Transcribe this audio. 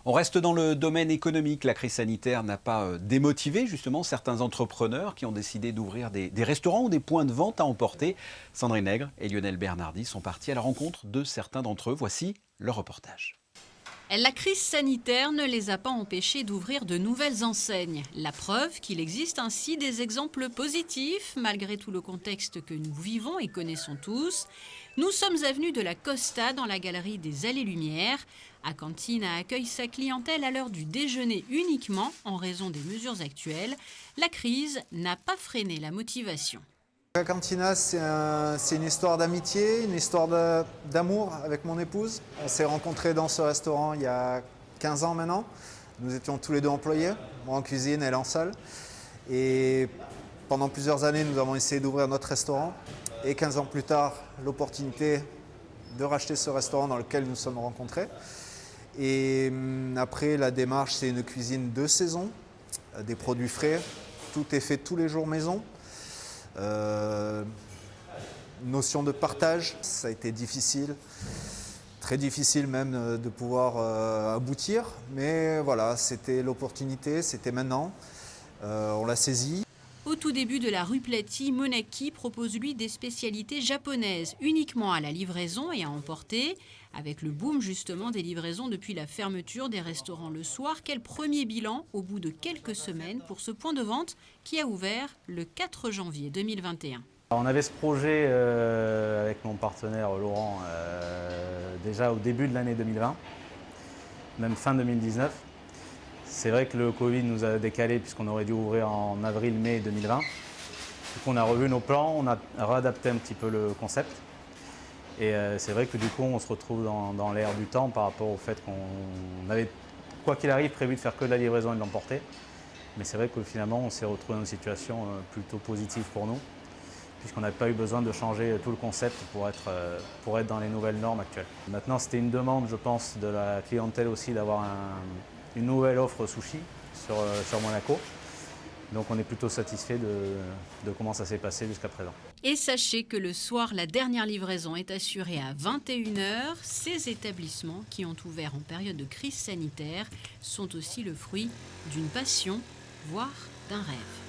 On reste dans le domaine économique. La crise sanitaire n'a pas démotivé justement certains entrepreneurs qui ont décidé d'ouvrir des restaurants ou des points de vente à emporter. Sandrine Nègre et Lionel Bernardi sont partis à la rencontre de certains d'entre eux. Voici leur reportage. La crise sanitaire ne les a pas empêchés d'ouvrir de nouvelles enseignes. La preuve qu'il existe ainsi des exemples positifs, malgré tout le contexte que nous vivons et connaissons tous. Nous sommes avenue de la Costa, dans la galerie des Allées-Lumière. Acantina accueille sa clientèle à l'heure du déjeuner uniquement en raison des mesures actuelles. La crise n'a pas freiné la motivation. Acantina, c'est une histoire d'amitié, une histoire d'amour avec mon épouse. On s'est rencontrés dans ce restaurant il y a 15 ans maintenant. Nous étions tous les deux employés, moi en cuisine, elle en salle. Et pendant plusieurs années, nous avons essayé d'ouvrir notre restaurant. Et 15 ans plus tard, l'opportunité de racheter ce restaurant dans lequel nous sommes rencontrés. Et après, la démarche, c'est une cuisine de saison, des produits frais. Tout est fait tous les jours maison. Notion de partage, ça a été difficile, très difficile même de pouvoir aboutir, mais voilà, c'était l'opportunité, c'était maintenant, on l'a saisi. Au tout début de la rue Platy, Monaki propose lui des spécialités japonaises, uniquement à la livraison et à emporter. Avec le boom justement des livraisons depuis la fermeture des restaurants le soir, quel premier bilan au bout de quelques semaines pour ce point de vente qui a ouvert le 4 janvier 2021. On avait ce projet avec mon partenaire Laurent déjà au début de l'année 2020, même fin 2019. C'est vrai que le Covid nous a décalé puisqu'on aurait dû ouvrir en avril-mai 2020. Donc on a revu nos plans, on a réadapté un petit peu le concept. Et c'est vrai que du coup on se retrouve dans l'air du temps par rapport au fait qu'on avait, quoi qu'il arrive, prévu de faire que de la livraison et de l'emporter. Mais c'est vrai que finalement on s'est retrouvé dans une situation plutôt positive pour nous, puisqu'on n'avait pas eu besoin de changer tout le concept pour être dans les nouvelles normes actuelles. Maintenant c'était une demande, je pense, de la clientèle aussi d'avoir une nouvelle offre sushi sur Monaco. Donc on est plutôt satisfait de comment ça s'est passé jusqu'à présent. Et sachez que le soir, la dernière livraison est assurée à 21 h. Ces établissements qui ont ouvert en période de crise sanitaire sont aussi le fruit d'une passion, voire d'un rêve.